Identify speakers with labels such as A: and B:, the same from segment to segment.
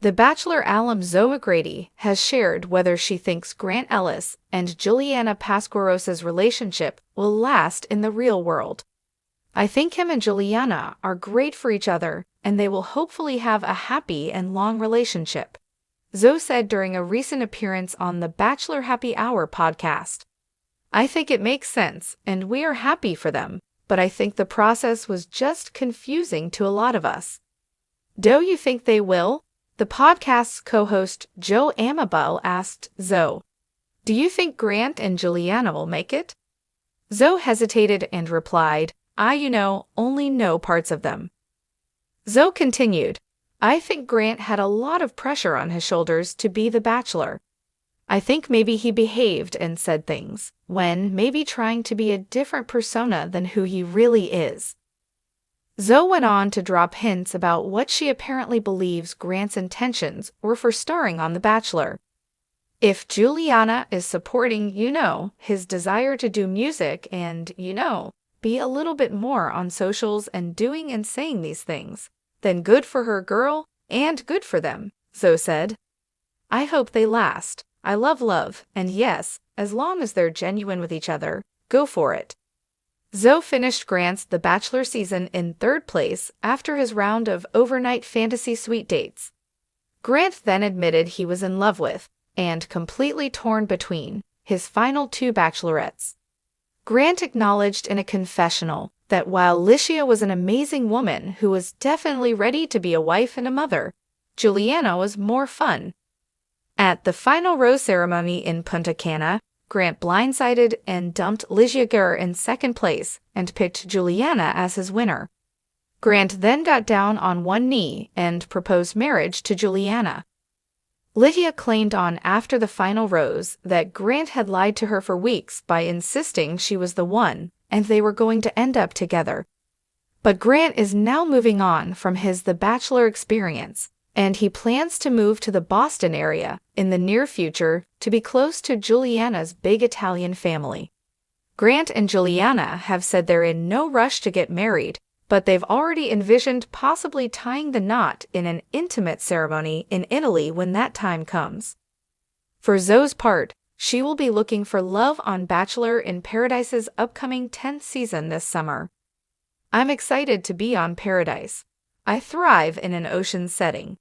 A: The Bachelor alum Zoe McGrady has shared whether she thinks Grant Ellis and Juliana Pasquarosa's relationship will last in the real world. "I think him and Juliana are great for each other, and they will hopefully have a happy and long relationship," Zoe said during a recent appearance on the Bachelor Happy Hour podcast. "I think it makes sense, and we are happy for them, but I think the process was just confusing to a lot of us." "Do you think they will?" The podcast's co-host Joe Amabel asked Zoe. "Do you think Grant and Juliana will make it?" Zoe hesitated and replied, "I only know parts of them." Zoe continued, "I think Grant had a lot of pressure on his shoulders to be the Bachelor. I think maybe he behaved and said things, when maybe trying to be a different persona than who he really is." Zoe went on to drop hints about what she apparently believes Grant's intentions were for starring on The Bachelor. If Juliana is supporting, his desire to do music and, be a little bit more on socials and doing and saying these things, then good for her, girl, and good for them, Zoe said. "I hope they last. I love love, and yes, as long as they're genuine with each other, go for it." Zoe finished Grant's The Bachelor season in third place after his round of overnight fantasy suite dates. Grant then admitted he was in love with, and completely torn between, his final two bachelorettes. Grant acknowledged in a confessional that while Licia was an amazing woman who was definitely ready to be a wife and a mother, Juliana was more fun. At the final rose ceremony in Punta Cana, Grant blindsided and dumped Licia in second place and picked Juliana as his winner. Grant then got down on one knee and proposed marriage to Juliana. Licia claimed on After the Final Rose that Grant had lied to her for weeks by insisting she was the one and they were going to end up together. But Grant is now moving on from his The Bachelor experience, and he plans to move to the Boston area in the near future to be close to Juliana's big Italian family. Grant and Juliana have said they're in no rush to get married, but they've already envisioned possibly tying the knot in an intimate ceremony in Italy when that time comes. For Zoe's part, she will be looking for love on Bachelor in Paradise's upcoming 10th season this summer. "I'm excited to be on Paradise. I thrive in an ocean setting,"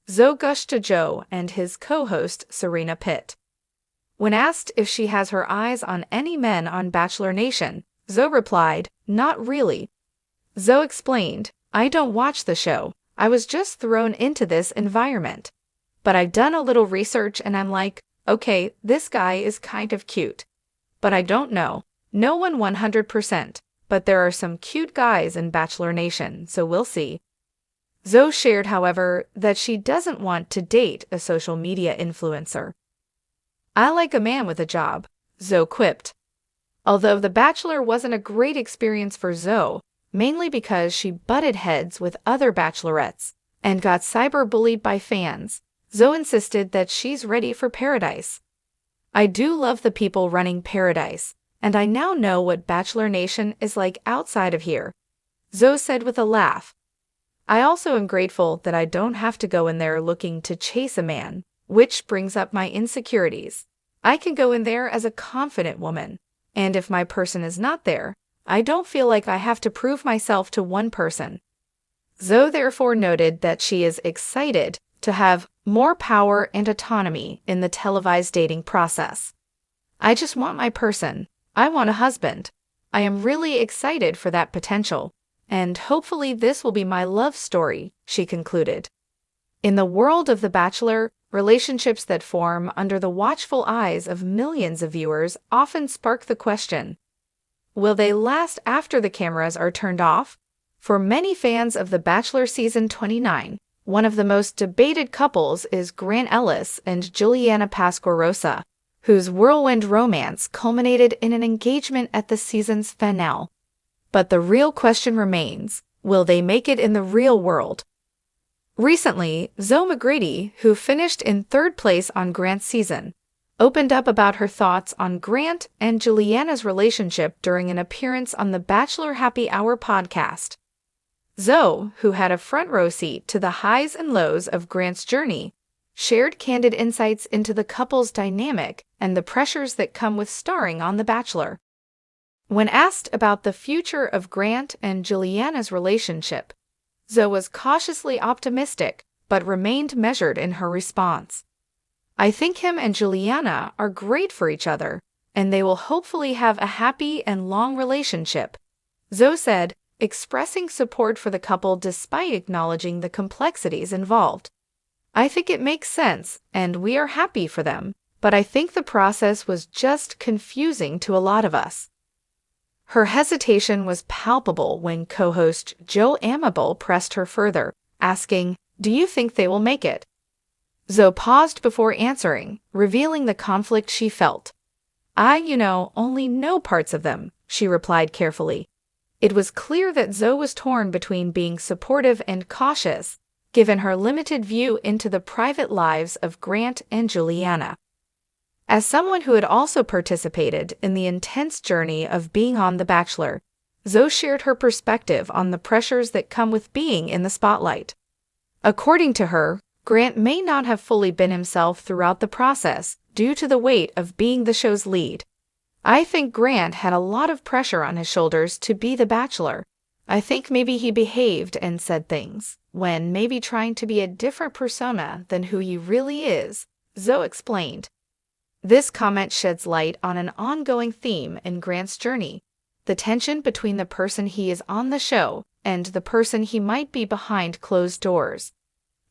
A: Zoe gushed to Joe and his co-host Serena Pitt. When asked if she has her eyes on any men on Bachelor Nation, Zoe replied, "Not really." Zoe explained, "I don't watch the show. I was just thrown into this environment. But I've done a little research and I'm like, okay, this guy is kind of cute. But I don't know. No one 100%, but there are some cute guys in Bachelor Nation, so we'll see." Zoe shared, however, that she doesn't want to date a social media influencer. "I like a man with a job," Zoe quipped. Although The Bachelor wasn't a great experience for Zoe, mainly because she butted heads with other bachelorettes and got cyberbullied by fans, Zoe insisted that she's ready for Paradise. "I do love the people running Paradise, and I now know what Bachelor Nation is like outside of here," Zoe said with a laugh. "I also am grateful that I don't have to go in there looking to chase a man, which brings up my insecurities. I can go in there as a confident woman, and if my person is not there, I don't feel like I have to prove myself to one person." Zoe therefore noted that she is excited to have more power and autonomy in the televised dating process. "I just want my person. I want a husband. I am really excited for that potential. And hopefully this will be my love story," she concluded. In the world of The Bachelor, relationships that form under the watchful eyes of millions of viewers often spark the question, will they last after the cameras are turned off? For many fans of The Bachelor Season 29, one of the most debated couples is Grant Ellis and Juliana Pasquarosa, whose whirlwind romance culminated in an engagement at the season's finale. But the real question remains, will they make it in the real world? Recently, Zoe McGrady, who finished in third place on Grant's season, opened up about her thoughts on Grant and Juliana's relationship during an appearance on the Bachelor Happy Hour podcast. Zoe, who had a front row seat to the highs and lows of Grant's journey, shared candid insights into the couple's dynamic and the pressures that come with starring on The Bachelor. When asked about the future of Grant and Juliana's relationship, Zoe was cautiously optimistic but remained measured in her response. "I think him and Juliana are great for each other, and they will hopefully have a happy and long relationship," Zoe said, expressing support for the couple despite acknowledging the complexities involved. "I think it makes sense, and we are happy for them, but I think the process was just confusing to a lot of us." Her hesitation was palpable when co-host Joe Amable pressed her further, asking, "Do you think they will make it?" Zoe paused before answering, revealing the conflict she felt. "I only know parts of them," she replied carefully. It was clear that Zoe was torn between being supportive and cautious, given her limited view into the private lives of Grant and Juliana. As someone who had also participated in the intense journey of being on The Bachelor, Zoe shared her perspective on the pressures that come with being in the spotlight. According to her, Grant may not have fully been himself throughout the process due to the weight of being the show's lead. "I think Grant had a lot of pressure on his shoulders to be The Bachelor. I think maybe he behaved and said things, when maybe trying to be a different persona than who he really is," Zoe explained. This comment sheds light on an ongoing theme in Grant's journey: the tension between the person he is on the show and the person he might be behind closed doors.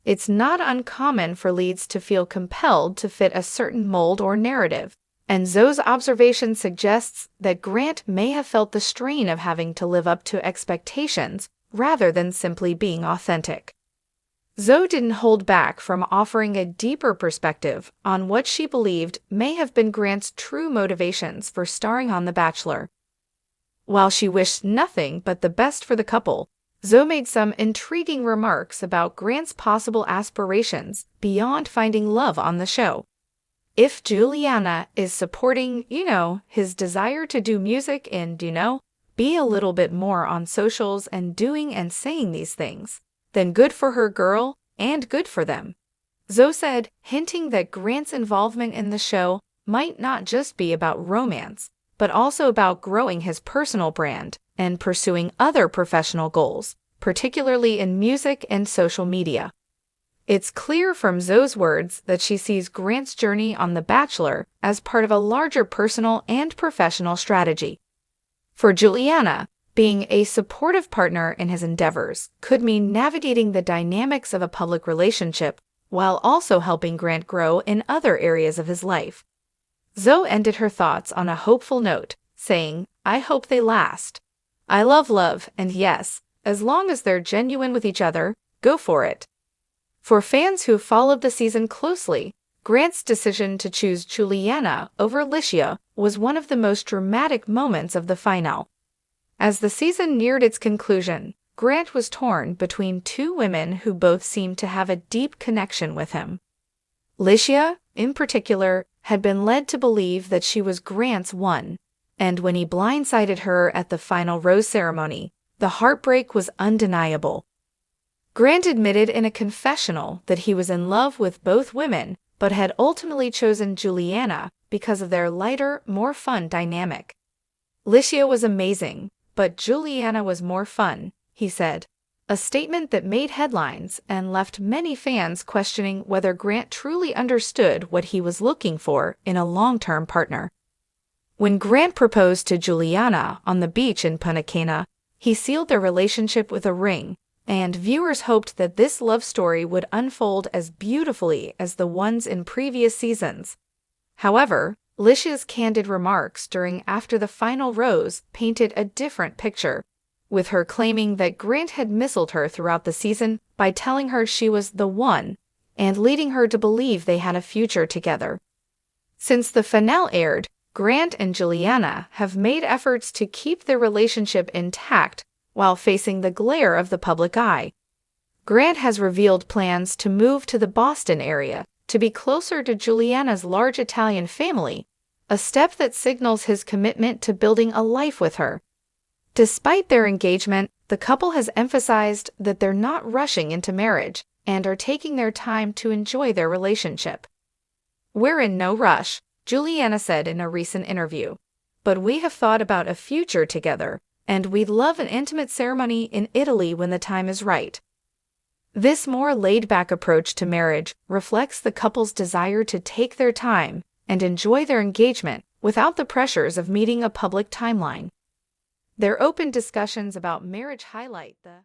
A: It's not uncommon for leads to feel compelled to fit a certain mold or narrative, and Zoe's observation suggests that Grant may have felt the strain of having to live up to expectations rather than simply being authentic. Zoe didn't hold back from offering a deeper perspective on what she believed may have been Grant's true motivations for starring on The Bachelor. While she wished nothing but the best for the couple, Zoe made some intriguing remarks about Grant's possible aspirations beyond finding love on the show. If Juliana is supporting, his desire to do music and, be a little bit more on socials and doing and saying these things, then good for her, girl, and good for them, Zoe said, hinting that Grant's involvement in the show might not just be about romance, but also about growing his personal brand and pursuing other professional goals, particularly in music and social media. It's clear from Zoe's words that she sees Grant's journey on The Bachelor as part of a larger personal and professional strategy. For Juliana, being a supportive partner in his endeavors could mean navigating the dynamics of a public relationship while also helping Grant grow in other areas of his life. Zoe ended her thoughts on a hopeful note, saying, "I hope they last. I love love, and yes, as long as they're genuine with each other, go for it." For fans who followed the season closely, Grant's decision to choose Juliana over Licia was one of the most dramatic moments of the finale. As the season neared its conclusion, Grant was torn between two women who both seemed to have a deep connection with him. Licia, in particular, had been led to believe that she was Grant's one, and when he blindsided her at the final rose ceremony, the heartbreak was undeniable. Grant admitted in a confessional that he was in love with both women, but had ultimately chosen Juliana because of their lighter, more fun dynamic. "Licia was amazing, but Juliana was more fun," he said, a statement that made headlines and left many fans questioning whether Grant truly understood what he was looking for in a long-term partner. When Grant proposed to Juliana on the beach in Punta Cana, he sealed their relationship with a ring, and viewers hoped that this love story would unfold as beautifully as the ones in previous seasons. However, Licia's candid remarks during After the Final Rose painted a different picture, with her claiming that Grant had misled her throughout the season by telling her she was the one and leading her to believe they had a future together. Since the finale aired, Grant and Juliana have made efforts to keep their relationship intact while facing the glare of the public eye. Grant has revealed plans to move to the Boston area to be closer to Juliana's large Italian family, a step that signals his commitment to building a life with her. Despite their engagement, The couple has emphasized that they're not rushing into marriage and are taking their time to enjoy their relationship. "We're in no rush," Juliana said in a recent interview, "but we have thought about a future together, and we'd love an intimate ceremony in Italy when the time is right." This more laid-back approach to marriage reflects the couple's desire to take their time and enjoy their engagement without the pressures of meeting a public timeline. Their open discussions about marriage highlight the